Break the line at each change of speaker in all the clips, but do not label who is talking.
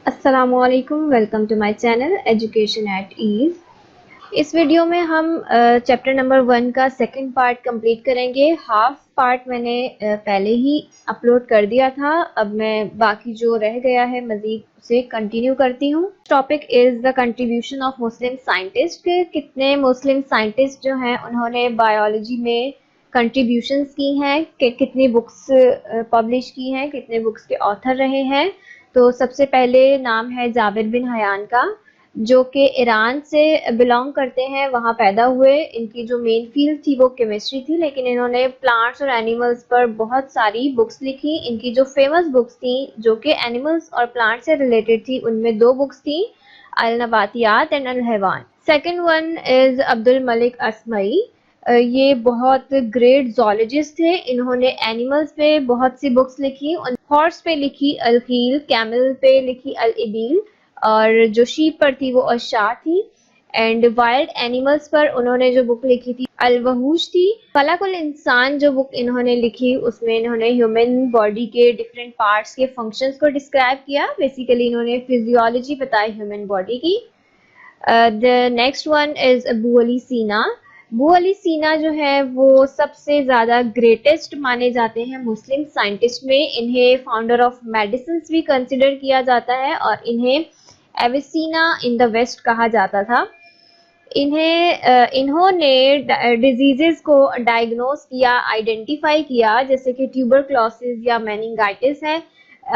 अस्सलामुअलैकुम, welcome to my channel education at ease. इस video में हम चैप्टर नंबर 1 का सेकंड पार्ट कंप्लीट करेंगे। हाफ पार्ट मैंने पहले ही अपलोड कर दिया था। अब मैं बाकी जो रह गया है मज़ीद उसे कंटिन्यू करती हूँ। Topic is the contribution of Muslim scientist के कितने मुस्लिम साइंटिस्ट जो हैं उन्होंने बायोलॉजी में कंट्रीब्यूशंस की हैं, कि कितनी बुक्स पब्लिश की हैं, कितने बुक्स के ऑथर रहे हैं। तो सबसे पहले नाम है जाबिर बिन हयान का, जो कि ईरान से बिलोंग करते हैं, वहाँ पैदा हुए। इनकी जो मेन फील्ड थी वो केमिस्ट्री थी, लेकिन इन्होंने प्लांट्स और एनिमल्स पर बहुत सारी बुक्स लिखी। इनकी जो फेमस बुक्स थी जो कि एनिमल्स और प्लांट्स से रिलेटेड थी, उनमें 2 बुक्स थी, अल नबातियात एंड अल हैवान। Second one is Abdul Malik Asmai. ये बहुत ग्रेट जोलॉजिस्ट थे। इन्होंने एनिमल्स पे बहुत सी बुक्स लिखी। हॉर्स पे लिखी अल खील, कैमल पे लिखी अल इबील, और जो शीप पर थी वो अशाह थी। एंड वाइल्ड एनिमल्स पर उन्होंने जो बुक लिखी थी अल वहूश थी। फलकुल इंसान जो बुक इन्होंने लिखी उसमें इन्होंने ह्यूमन बॉडी के डिफरेंट पार्ट्स के फंक्शंस को डिस्क्राइब किया। बेसिकली इन्होंने फिजियोलॉजी बताई ह्यूमन बॉडी की। The next one is Abu Ali सीना। अबू अली सीना जो है वो सबसे ज़्यादा ग्रेटेस्ट माने जाते हैं मुस्लिम साइंटिस्ट में। इन्हें फाउंडर ऑफ मेडिसिन भी कंसिडर किया जाता है और इन्हें एविसीना इन द वेस्ट कहा जाता था। इन्होंने डिजीजेस को डायग्नोस किया, आइडेंटिफाई किया, जैसे कि ट्यूबरक्लोसिस या मेनिंगाइटिस है,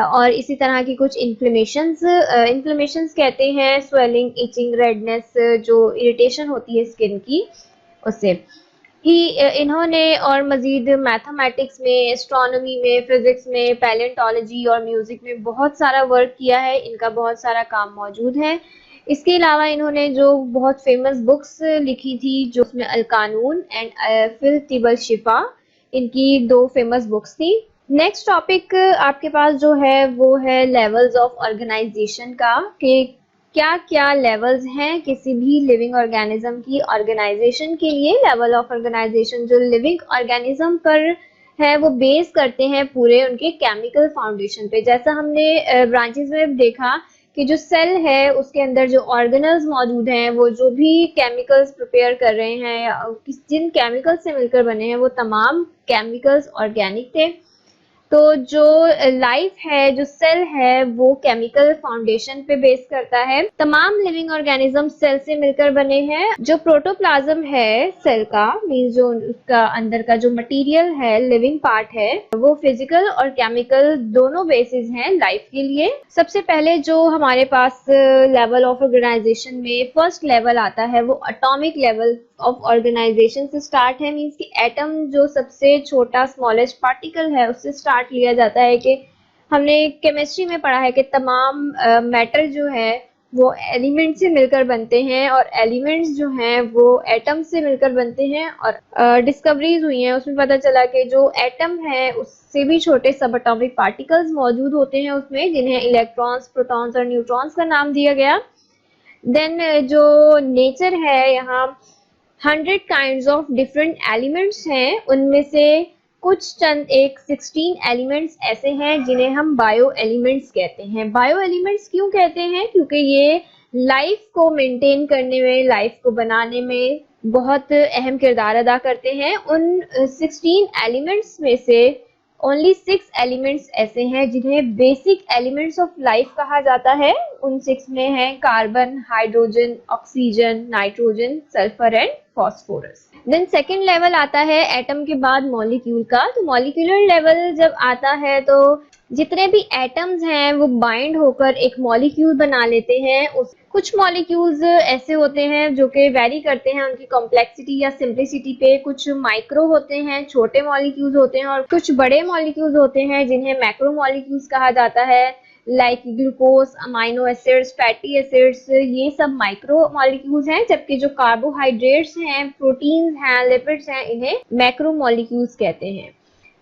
और इसी तरह की कुछ इन्फ्लेमेशंस कहते हैं, स्वेलिंग, इचिंग, रेडनेस, जो इरिटेशन होती है स्किन की, उससे ही इन्होंने और मज़ीद मैथमेटिक्स में, एस्ट्रोनॉमी में, फिज़िक्स में, पैलेंटोलॉजी और म्यूज़िक में बहुत सारा वर्क किया है। इनका बहुत सारा काम मौजूद है। इसके अलावा इन्होंने जो बहुत फेमस बुक्स लिखी थी, जो उसमें अल कानून एंड फिल तिबल शिफा, इनकी 2 फेमस बुक्स थी। नेक्स्ट टॉपिक आपके पास जो है वो है लेवल्स ऑफ ऑर्गेनाइजेशन का, कि क्या क्या लेवल्स हैं किसी भी लिविंग ऑर्गेनिज्म की ऑर्गेनाइजेशन के लिए। लेवल ऑफ ऑर्गेनाइजेशन जो लिविंग ऑर्गेनिज्म पर है वो बेस करते हैं पूरे उनके केमिकल फाउंडेशन पे। जैसा हमने ब्रांचेस में देखा कि जो सेल है उसके अंदर जो ऑर्गेनल्स मौजूद हैं, वो जो भी केमिकल्स प्रिपेयर कर रहे हैं या जिन केमिकल्स से मिलकर बने हैं, वो तमाम केमिकल्स ऑर्गेनिक थे। तो जो लाइफ है, जो सेल है, वो केमिकल फाउंडेशन पे बेस करता है। तमाम लिविंग ऑर्गेनिज्म सेल से मिलकर बने हैं। जो प्रोटोप्लाज्म है सेल का, मींस जो उसका अंदर का जो मटेरियल है, लिविंग पार्ट है, वो फिजिकल और केमिकल दोनों बेसिस हैं लाइफ के लिए। सबसे पहले जो हमारे पास लेवल ऑफ ऑर्गेनाइजेशन में फर्स्ट लेवल आता है वो एटॉमिक लेवल ऑफ ऑर्गेनाइजेशन से स्टार्ट है। मींस कि एटम जो सबसे छोटा स्मॉलेस्ट पार्टिकल है उससे स्टार्ट लिया जाता है। कि हमने केमिस्ट्री में पढ़ा है कि तमाम मैटर जो है वो एलिमेंट से मिलकर बनते हैं, और एलिमेंट्स जो हैं वो एटम से मिलकर बनते हैं। और डिस्कवरीज हुई हैं, उसमें पता चला कि जो एटम है उससे भी छोटे सब एटॉमिक पार्टिकल्स मौजूद होते हैं उसमें, जिन्हें इलेक्ट्रॉन्स, प्रोटॉन्स और न्यूट्रॉन्स का नाम दिया गया। देन जो नेचर है, यहाँ 100 काइंड्स ऑफ डिफरेंट एलिमेंट्स हैं। उनमें से कुछ चंद 16 एलिमेंट्स ऐसे हैं जिन्हें हम बायो एलिमेंट्स कहते हैं। बायो एलिमेंट्स क्यों कहते हैं? क्योंकि ये लाइफ को मेंटेन करने में, लाइफ को बनाने में बहुत अहम किरदार अदा करते हैं। उन 16 एलिमेंट्स में से ओनली 6 एलिमेंट्स ऐसे हैं जिन्हें बेसिक एलिमेंट्स ऑफ लाइफ कहा जाता है। उन 6 में है carbon, hydrogen, oxygen, nitrogen, sulphur and phosphorus. Then second level आता है एटम के बाद मॉलिक्यूल का। तो मॉलिक्यूलर लेवल जब आता है तो जितने भी एटम्स हैं वो बाइंड होकर एक मॉलिक्यूल बना लेते हैं। कुछ मॉलिक्यूल्स ऐसे होते हैं जो कि वेरी करते हैं उनकी कॉम्प्लेक्सिटी या सिंप्लिसिटी पे। कुछ माइक्रो होते हैं, छोटे मॉलिक्यूल्स होते हैं, और कुछ बड़े मॉलिक्यूल्स होते हैं जिन्हें मैक्रो मॉलिक्यूल्स कहा जाता है, like glucose, amino acids, fatty acids, ये सब माइक्रो मॉलिक्यूल्स हैं। जबकि जो कार्बोहाइड्रेट्स हैं, प्रोटीन्स हैं, लिपिड्स हैं, इन्हें मैक्रो मॉलिक्यूल्स कहते हैं।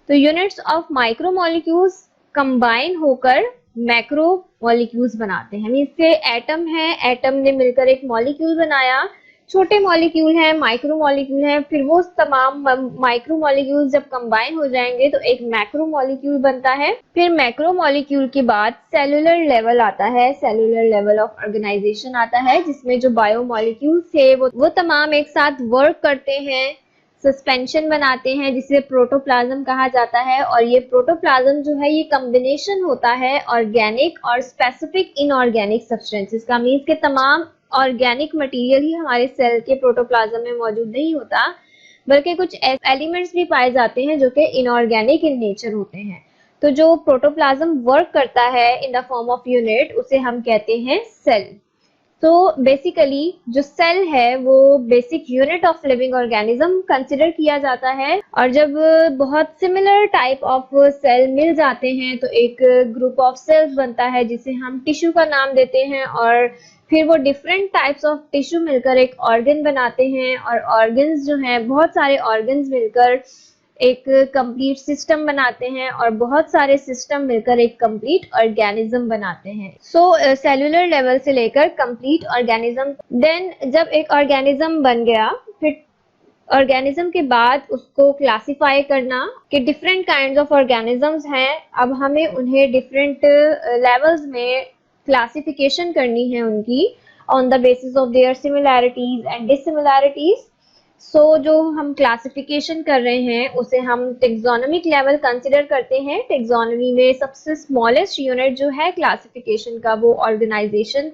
तो units of micro molecules combine होकर मैक्रो मॉलिक्यूल्स बनाते हैं। मींस के एटम है, एटम ने मिलकर एक मॉलिक्यूल बनाया छोटे मॉलिक्यूल हैं, माइक्रो मॉलिक्यूल हैं, फिर वो तमाम माइक्रो मॉलिक्यूल जब कंबाइन हो जाएंगे तो एक मैक्रो मॉलिक्यूल बनता है। फिर मैक्रो मॉलिक्यूल के बाद सेलुलर लेवल आता है, सेलुलर लेवल ऑफ ऑर्गेनाइजेशन आता है, जिसमें जो बायो मॉलिक्यूल्स है वो तमाम एक साथ वर्क करते हैं, सस्पेंशन बनाते हैं जिसे प्रोटोप्लाज्म कहा जाता है। और ये प्रोटोप्लाज्म जो है ये कॉम्बिनेशन होता है ऑर्गेनिक और स्पेसिफिक इनऑर्गेनिक सब्सटेंसेस का। मींस के तमाम ऑर्गेनिक मटेरियल ही हमारे सेल के प्रोटोप्लाज्म में मौजूद नहीं होता, बल्कि कुछ एलिमेंट्स भी पाए जाते हैं जो कि इनऑर्गेनिक इन नेचर होते हैं। तो जो प्रोटोप्लाज्म वर्क करता है in the form of unit उसे हम कहते हैं सेल। तो बेसिकली जो सेल है वो basic unit of living organism consider किया जाता है। और जब बहुत सिमिलर टाइप ऑफ सेल मिल जाते हैं तो एक ग्रुप ऑफ सेल्स बनता है जिसे हम टिश्यू का नाम देते हैं, और फिर वो डिफरेंट टाइप्स ऑफ टिश्यू मिलकर एक ऑर्गन बनाते हैं, और ऑर्गन्स जो हैं बहुत सारे ऑर्गन्स मिलकर एक कंप्लीट सिस्टम बनाते हैं, और बहुत सारे सिस्टम मिलकर एक कंप्लीट ऑर्गेनिज्म बनाते हैं। सो सेलुलर लेवल से लेकर कंप्लीट ऑर्गेनिज्म। देन जब एक ऑर्गेनिज्म बन गया, फिर ऑर्गेनिज्म के बाद उसको क्लासिफाई करना कि डिफरेंट काइंड्स ऑफ ऑर्गेनिजम्स हैं। अब हमें उन्हें डिफरेंट लेवल्स में क्लासिफिकेशन करनी है उनकी, on the basis of their similarities and dissimilarities. So जो हम क्लासिफिकेशन कर रहे हैं उसे हम टेक्सोनोमिक लेवल कंसिडर करते हैं। टेक्सोनोमी में सबसे स्मॉलेस्ट यूनिट जो है क्लासिफिकेशन का वो ऑर्गेनाइजेशन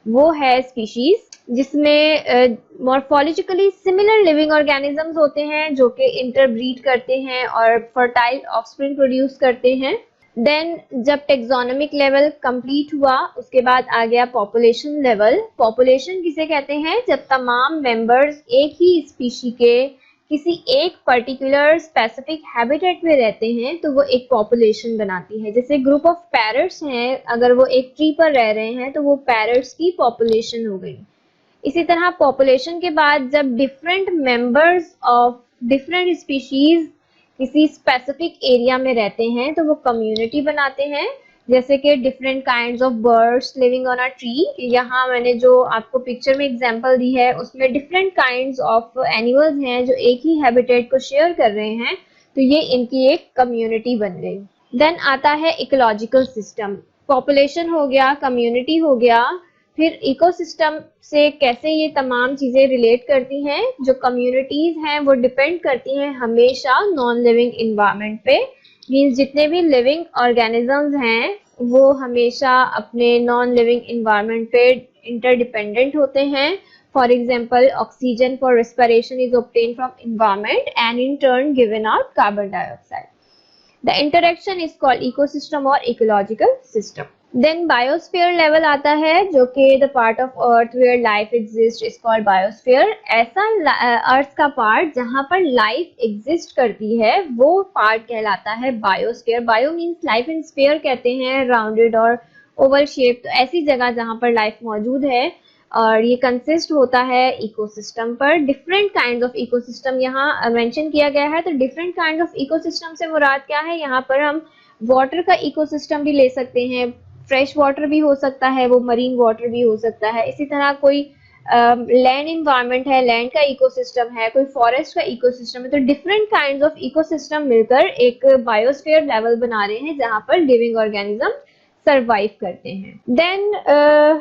वो है स्पीशीज, जिसमें मॉर्फोलॉजिकली सिमिलर लिविंग ऑर्गेनिजम्स होते हैं जो कि इंटरब्रीड करते हैं और फर्टाइल ऑफस्प्रिंग प्रोड्यूस करते हैं। देन जब टेक्सोनोमिक लेवल कंप्लीट हुआ उसके बाद आ गया पॉपुलेशन लेवल। पॉपुलेशन किसे कहते हैं? जब तमाम मेंबर्स एक ही स्पीशी के किसी एक पर्टिकुलर स्पेसिफिक हैबिटेट में रहते हैं तो वो एक पॉपुलेशन बनाती है। जैसे ग्रुप ऑफ पैरट्स हैं, अगर वो एक ट्री पर रह रहे हैं तो वो पैरट्स की पॉपुलेशन हो गई। इसी तरह पॉपुलेशन के बाद जब different members of different species किसी स्पेसिफिक एरिया में रहते हैं तो वो कम्युनिटी बनाते हैं। जैसे कि different kinds of birds living on a tree. यहाँ मैंने जो आपको पिक्चर में एग्जांपल दी है उसमें डिफरेंट काइंड्स ऑफ एनिमल्स हैं जो एक ही हैबिटेट को शेयर कर रहे हैं, तो ये इनकी एक कम्युनिटी बन गई। देन आता है इकोलॉजिकल सिस्टम। पॉपुलेशन हो गया, कम्युनिटी हो गया, फिर इकोसिस्टम से कैसे ये तमाम चीजें रिलेट करती हैं। जो कम्युनिटीज हैं वो डिपेंड करती हैं हमेशा नॉन लिविंग इन्वायरमेंट पे। मींस जितने भी लिविंग ऑर्गेनिजम्स हैं वो हमेशा अपने नॉन लिविंग इन्वायरमेंट पे इंटरडिपेंडेंट होते हैं। For example oxygen for respiration is obtain from environment and in turn given out carbon dioxide. The interaction is called ecosystem और ecological system. Then biosphere level आता है जो कि the part of earth where life exist is called biosphere. ऐसा earth का part जहां पर life exist करती है वो पार्ट कहलाता है biosphere. Bio means life, and sphere कहते हैं राउंडेड और ओवल शेप। तो ऐसी जगह जहां पर लाइफ मौजूद है, और ये कंसिस्ट होता है इकोसिस्टम पर। डिफरेंट काइंड्स ऑफ इकोसिस्टम यहाँ मेंशन किया गया है। तो डिफरेंट काइंड्स ऑफ इकोसिस्टम से मुराद क्या है? यहाँ पर हम वाटर का इकोसिस्टम भी ले सकते हैं, फ्रेश वाटर भी हो सकता है, वो मरीन वाटर भी हो सकता है। इसी तरह कोई लैंड इन्वायरमेंट है, लैंड का इकोसिस्टम है, कोई फॉरेस्ट का इकोसिस्टम है। तो डिफरेंट काइंड्स ऑफ इकोसिस्टम मिलकर एक बायोस्फीयर लेवल बना रहे हैं जहां पर लिविंग ऑर्गेनिज्म सरवाइव करते हैं। देन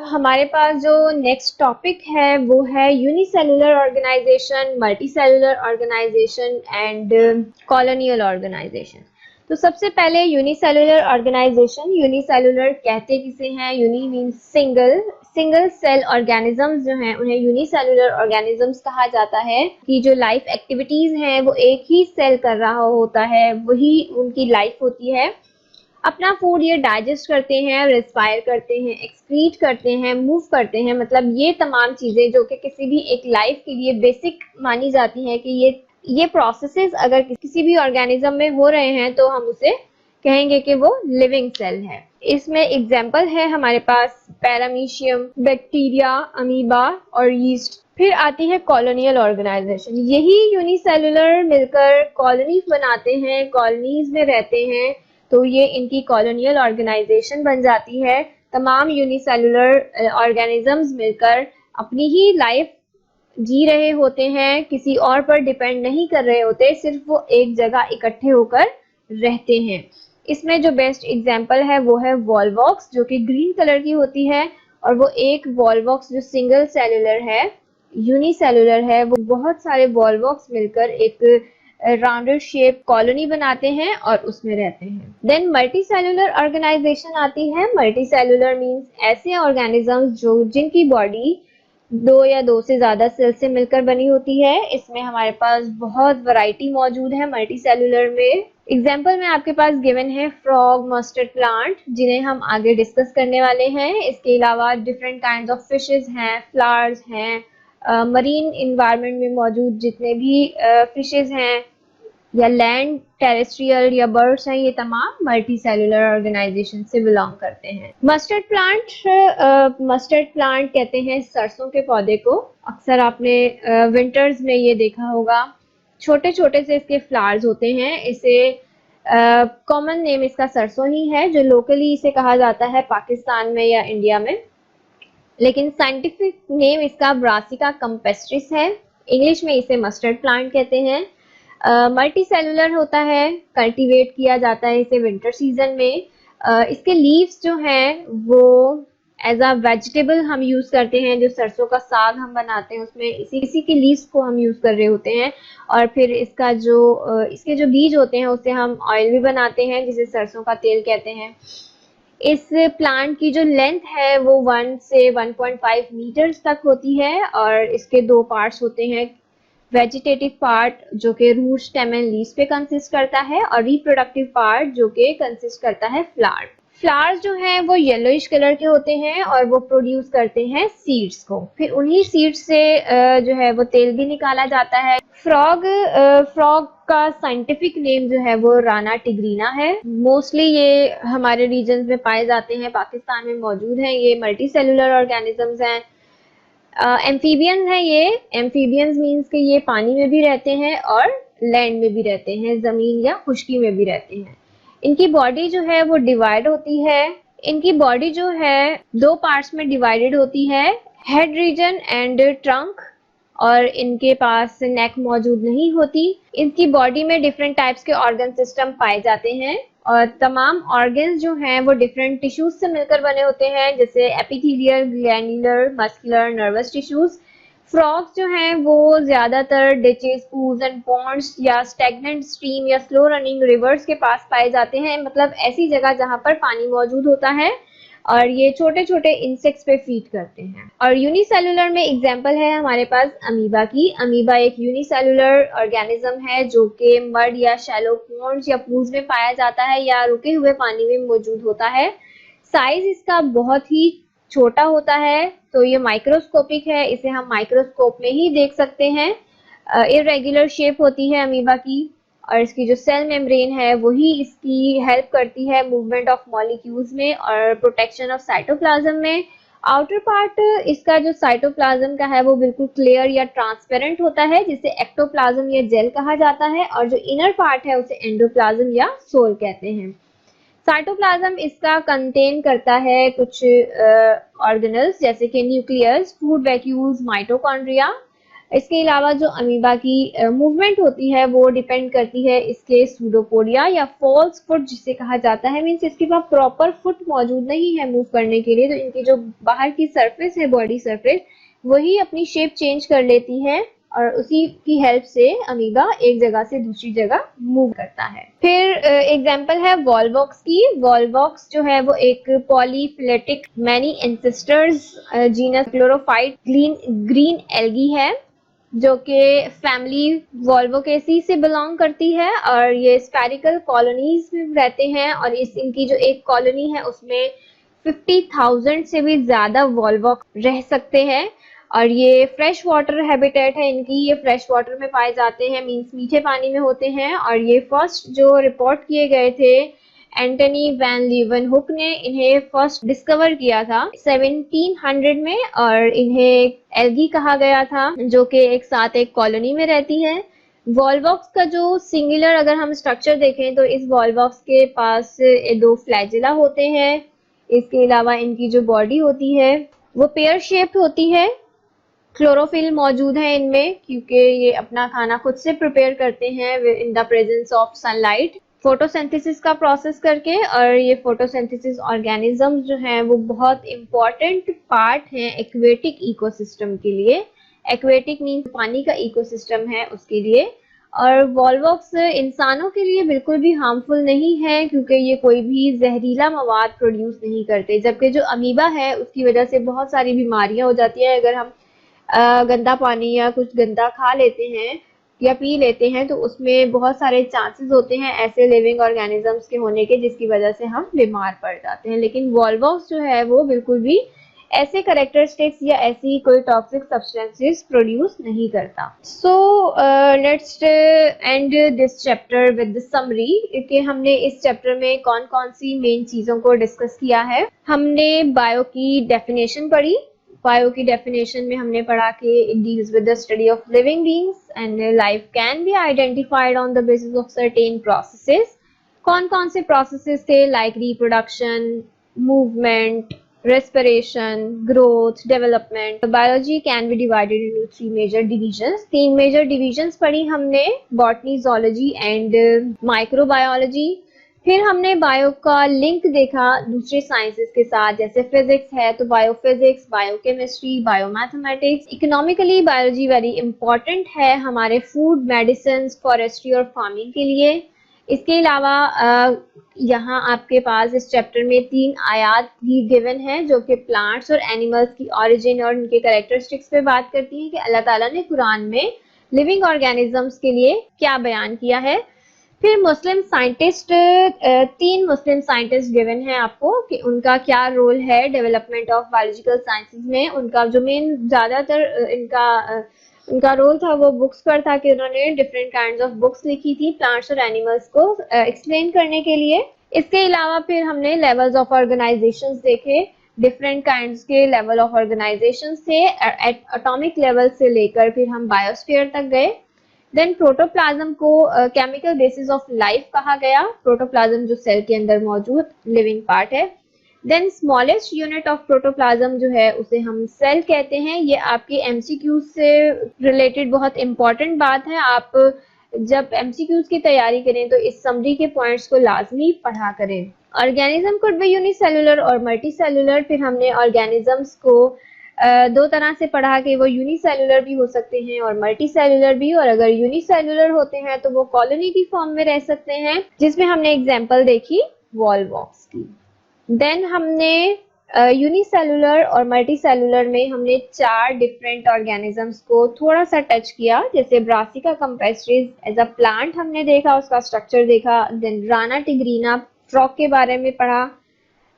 हमारे पास जो नेक्स्ट टॉपिक है वो है unicellular organisation, multicellular organisation and colonial organisation. तो सबसे पहले यूनिसेलुलर ऑर्गेनाइजेशन। यूनिसेलुलर कहते किसे हैं? Uni means single. Single cell organisms जो हैं उन्हें यूनिसेलुलर ऑर्गेनिजम्स कहा जाता है कि जो लाइफ एक्टिविटीज हैं वो एक ही सेल कर रहा होता है, वही उनकी लाइफ होती है। अपना फूड ये डाइजेस्ट करते हैं, रेस्पायर करते हैं, एक्सक्रीट करते हैं, मूव करते हैं। मतलब ये तमाम चीजें जो कि किसी भी एक लाइफ के लिए बेसिक मानी जाती हैं कि ये प्रोसेसेस अगर किसी भी ऑर्गेनिज्म में हो रहे हैं तो हम उसे कहेंगे कि वो लिविंग सेल है। इसमें एग्जाम्पल है हमारे पास पैरामीशियम, बैक्टीरिया, अमीबा और यीस्ट। फिर आती है कॉलोनियल ऑर्गेनाइजेशन। यही यूनिसेलुलर मिलकर कॉलोनीज बनाते हैं, कॉलोनीज में रहते हैं, तो ये इनकी कॉलोनियल ऑर्गेनाइजेशन बन जाती है। तमाम यूनिसेलुलर ऑर्गेनिजम्स मिलकर अपनी ही लाइफ जी रहे होते हैं, किसी और पर डिपेंड नहीं कर रहे होते, सिर्फ वो एक जगह इकट्ठे होकर रहते हैं। इसमें जो बेस्ट एग्जांपल है वो है वॉलवॉक्स, जो कि ग्रीन कलर की होती है, और वो एक वॉलवॉक्स जो सिंगल सेलुलर है, यूनिसेलुलर है, वो बहुत सारे वॉलवॉक्स मिलकर एक राउंडेड शेप कॉलोनी बनाते हैं और उसमें रहते हैं। देन मल्टी सेलुलर ऑर्गेनाइजेशन आती है। मल्टी सेलुलर मीन्स ऐसे ऑर्गेनिजम्स जो जिनकी बॉडी दो या दो से ज्यादा सेल से मिलकर बनी होती है। इसमें हमारे पास बहुत वैरायटी मौजूद है मल्टी सेलुलर में। एग्जाम्पल में आपके पास गिवन है फ्रॉग, मस्टर्ड प्लांट, जिन्हें हम आगे डिस्कस करने वाले हैं। इसके अलावा डिफरेंट काइंड ऑफ फिशेज हैं, फ्लावर्स हैं, मरीन इन्वायरमेंट में मौजूद जितने भी फिशेज हैं या लैंड टेरेस्ट्रियल या बर्ड्स हैं, ये तमाम मल्टी सेलुलर ऑर्गेनाइजेशन से बिलोंग करते हैं। मस्टर्ड प्लांट कहते हैं सरसों के पौधे को। अक्सर आपने विंटर्स में ये देखा होगा, छोटे छोटे से इसके फ्लावर्स होते हैं। इसे कॉमन नेम इसका सरसों ही है, जो लोकली इसे कहा जाता है पाकिस्तान में या इंडिया में, लेकिन साइंटिफिक नेम इसका ब्रासिका कैम्पेस्ट्रिस है। इंग्लिश में इसे मस्टर्ड प्लांट कहते हैं। मल्टी सेलुलर होता है, कल्टीवेट किया जाता है इसे विंटर सीजन में। इसके लीव्स जो हैं वो एज अ वेजिटेबल हम यूज करते हैं। जो सरसों का साग हम बनाते हैं उसमें इसी के लीव्स को हम यूज कर रहे होते हैं, और फिर इसके जो बीज होते हैं उससे हम ऑयल भी बनाते हैं, जिसे सरसों का तेल कहते हैं। इस प्लांट की जो लेंथ है वो 1 से 1.5 मीटर्स तक होती है, और इसके दो पार्ट्स होते हैं। वेजिटेटिव पार्ट जो कि रूट, स्टेम एंड लीव्स पे कंसिस्ट करता है, और रिप्रोडक्टिव पार्ट जो कि कंसिस्ट करता है फ्लावर। फ्लावर्स जो हैं वो येलोइश कलर के होते हैं और वो प्रोड्यूस करते हैं सीड्स को। फिर उन्हीं सीड्स से जो है वो तेल भी निकाला जाता है। फ्रॉग का साइंटिफिक नेम जो है वो राना टिग्रीना है। मोस्टली ये हमारे रीजन में पाए जाते हैं, पाकिस्तान में मौजूद हैं। ये मल्टी सेलुलर ऑर्गेनिजम्स हैं। एम्फीबियंस हैं ये। एम्फीबियंस मीन्स कि ये पानी में भी रहते हैं और लैंड में भी रहते हैं, जमीन या खुश्की में भी रहते हैं। इनकी बॉडी जो है वो डिवाइड होती है। इनकी बॉडी जो है दो पार्ट्स में डिवाइडेड होती है, हेड रीजन एंड ट्रंक, और इनके पास नेक मौजूद नहीं होती। इनकी बॉडी में डिफरेंट टाइप्स के ऑर्गन सिस्टम पाए जाते हैं, और तमाम ऑर्गन्स जो हैं वो डिफरेंट टिश्यूज से मिलकर बने होते हैं, जैसे epithelial, glandular, muscular, nervous tissues. Frogs जो हैं वो ज्यादातर डिचेस, पूल्स एंड पॉन्ड्स या स्टैग्नेंट स्ट्रीम या स्लो रनिंग रिवर्स के पास पाए जाते हैं, मतलब ऐसी जगह जहां पर पानी मौजूद होता है, और ये छोटे छोटे इंसेक्ट्स पे फीड करते हैं। और यूनिसेलुलर में एग्जांपल है हमारे पास अमीबा की। अमीबा एक यूनिसेलुलर ऑर्गेनिज्म है जो कि मड या शैलो पॉन्ड्स या पूल्स में पाया जाता है या रुके हुए पानी में मौजूद होता है। साइज इसका बहुत ही छोटा होता है, तो ये माइक्रोस्कोपिक है, इसे हम माइक्रोस्कोप में ही देख सकते हैं। इरेगुलर शेप होती है अमीबा की, और इसकी जो सेल मेम्ब्रेन है वही इसकी हेल्प करती है मूवमेंट ऑफ मॉलिक्यूल्स में और प्रोटेक्शन ऑफ साइटोप्लाज्म में। आउटर पार्ट इसका जो साइटोप्लाज्म का है वो बिल्कुल क्लियर या ट्रांसपेरेंट होता है, जिसे एक्टोप्लाज्म या जेल कहा जाता है, और जो इनर पार्ट है उसे एंडोप्लाज्म या सोल कहते हैं। साइटोप्लाज्म इसका कंटेन करता है कुछ ऑर्गेनल्स जैसे कि न्यूक्लियस, फूड वैक्यूल्स, माइटोकॉन्ड्रिया। इसके अलावा जो अमीबा की मूवमेंट होती है वो डिपेंड करती है इसके सूडोपोडिया या फॉल्स फुट जिसे कहा जाता है। मीन्स इसके पास प्रॉपर फुट मौजूद नहीं है मूव करने के लिए, तो इनकी जो बाहर की सरफेस है, बॉडी सरफेस, वही अपनी शेप चेंज कर लेती है, और उसी की हेल्प से अमीबा एक जगह से दूसरी जगह मूव करता है। फिर एग्जांपल है वॉलवॉक्स की। वॉलवॉक्स जो है वो एक polyphyletic many ancestors genus chlorophyte green algae है, जो कि फैमिली वॉल्वोकेसी से बिलोंग करती है, और ये स्फेरिकल कॉलोनीज में रहते हैं, और इनकी जो एक कॉलोनी है उसमें 50,000 से भी ज्यादा वॉल्वॉक रह सकते हैं। और ये फ्रेश वाटर हैबिटेट है इनकी, ये फ्रेश वाटर में पाए जाते हैं, मींस मीठे पानी में होते हैं। और ये फर्स्ट जो रिपोर्ट किए गए थे एंटनी वैन लीवनहुक ने इन्हें फर्स्ट डिस्कवर किया था 1700 में, और इन्हें एल्गी कहा गया था, जो कि एक साथ एक कॉलोनी में रहती है। वॉलवॉक्स का जो सिंगुलर अगर हम स्ट्रक्चर देखें तो इस वॉलवॉक्स के पास दो फ्लैजिला होते हैं। इसके अलावा इनकी जो बॉडी होती है वो पेयर शेप्ड होती है, क्लोरोफिल मौजूद है इनमें क्योंकि ये अपना खाना खुद से प्रिपेयर करते हैं in the presence of sunlight, photosynthesis का प्रोसेस करके। और ये फोटोसिंथेसिस ऑर्गेनिजम्स जो हैं वो बहुत इंपॉर्टेंट पार्ट हैं एक्वेटिक इकोसिस्टम के लिए। एक्वेटिक मीन्स पानी का इकोसिस्टम है उसके लिए। और वॉल्वॉक्स इंसानों के लिए बिल्कुल भी हार्मफुल नहीं है क्योंकि ये कोई भी जहरीला मवाद प्रोड्यूस नहीं करते, जबकि जो अमीबा है उसकी वजह से बहुत सारी बीमारियां हो जाती हैं। अगर हम गंदा पानी या कुछ गंदा खा लेते हैं या पी लेते हैं तो उसमें बहुत सारे चांसेस होते हैं ऐसे लिविंग ऑर्गेनिजम्स के होने के जिसकी वजह से हम बीमार पड़ जाते हैं। लेकिन वॉल्वॉक्स जो है वो बिल्कुल भी ऐसे कैरेक्टरिस्टिक्स या ऐसी कोई टॉक्सिक सब्सटेंसेस प्रोड्यूस नहीं करता। So let's end this chapter with the summary कि हमने इस चैप्टर में कौन कौन सी मेन चीजों को डिस्कस किया है। हमने बायो की डेफिनेशन पढ़ी। बायो की डेफिनेशन में हमने पढ़ा कि it deals with the study of living beings and life can be identified on the basis of certain processes. कौन कौन से प्रोसेसेस थे, like reproduction, movement, respiration, growth, development. Biology can be divided into three major divisions. तीन major divisions पढ़ी हमने, botany, zoology and microbiology. फिर हमने bio का लिंक देखा दूसरे साइंसेस के साथ, जैसे फिजिक्स है तो biophysics, biochemistry, biomathematics. Economically biology very important है हमारे फूड, मेडिसिन, फॉरेस्ट्री और फार्मिंग के लिए। इसके अलावा यहाँ आपके पास इस चैप्टर में 3 आयात भी गिवन है जो कि प्लांट्स और एनिमल्स की ओरिजिन और उनके कैरेक्टरिस्टिक्स पे बात करती हैं कि अल्लाह ताला ने कुरान में लिविंग ऑर्गेनिजम्स के लिए क्या बयान किया है। फिर मुस्लिम साइंटिस्ट, 3 मुस्लिम साइंटिस्ट गिवन है आपको कि उनका क्या रोल है डेवलपमेंट ऑफ बायोलॉजिकल साइंसेज में। उनका जो मेन ज़्यादातर उनका रोल था वो बुक्स पर था कि उन्होंने डिफरेंट काइंड्स ऑफ बुक्स लिखी थी प्लांट्स और एनिमल्स को एक्सप्लेन करने के लिए। इसके अलावा फिर हमने लेवल्स ऑफ ऑर्गेनाइजेशंस देखे, डिफरेंट काइंड्स के लेवल ऑफ ऑर्गेनाइजेशंस थे एटॉमिक लेवल से लेकर फिर हम बायोस्फीयर तक गए। देन प्रोटोप्लाज्म को केमिकल बेसिस ऑफ लाइफ कहा गया। प्रोटोप्लाज्म जो सेल के अंदर मौजूद लिविंग पार्ट है। Then smallest unit of protoplasm जो है उसे हम सेल कहते हैं। ये आपके एमसीक्यूज से रिलेटेड बहुत इंपॉर्टेंट बात है। आप जब एमसीक्यूज की तैयारी करें तो इस समरी के पॉइंट्स को लाजमी पढ़ा करें। ऑर्गेनिज्म कुड बी यूनिसेलुलर और मल्टीसेलुलर। फिर हमने ऑर्गेनिजम्स को 2 तरह से पढ़ा कि वो यूनिसेलुलर भी हो सकते हैं और मल्टीसेलुलर भी। और अगर यूनिसेलुलर होते हैं तो वो कॉलोनी की फॉर्म में रह सकते हैं, जिसमें हमने एग्जांपल देखी वॉल्वॉक्स की। देन हमने यूनिसेलुलर और मल्टीसेलुलर में हमने 4 डिफरेंट ऑर्गेनिजम्स को थोड़ा सा टच किया, जैसे Brassica campestris as a plant हमने देखा, उसका स्ट्रक्चर देखा। देन राना टिग्रीना फ्रॉग के बारे में पढ़ा।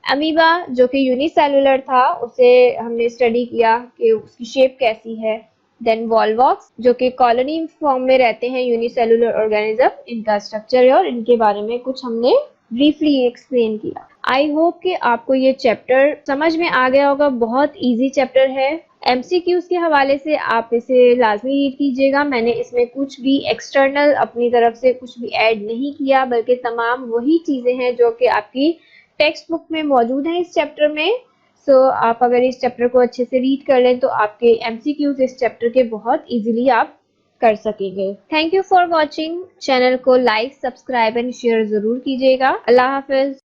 अमीबा जो कि यूनिसेलुलर था उसे हमने स्टडी किया कि उसकी शेप कैसी है। देन वॉल्वॉक्स जो कि कॉलोनी फॉर्म में रहते हैं यूनिसेलुलर ऑर्गेनिज्म, इनका स्ट्रक्चर और इनके बारे में कुछ हमने ब्रीफली एक्सप्लेन किया। आई होप कि आपको ये चैप्टर समझ में आ गया होगा। बहुत इजी चैप्टर है। एमसीक्यूज के हवाले से आप इसे लाजमी रीड कीजिएगा। मैंने इसमें कुछ भी एक्सटर्नल अपनी तरफ से कुछ भी ऐड नहीं किया, बल्कि तमाम वही चीजें हैं जो कि आपकी टेक्स्ट बुक में मौजूद हैं इस चैप्टर में। सो आप अगर इस चैप्टर को अच्छे से रीड कर लें तो आपके एमसीक्यूज इस चैप्टर के बहुत इजीली आप कर सकेंगे। Thank you for watching. Channel को लाइक, सब्सक्राइब एंड शेयर जरूर कीजिएगा। अल्लाह हाफिज।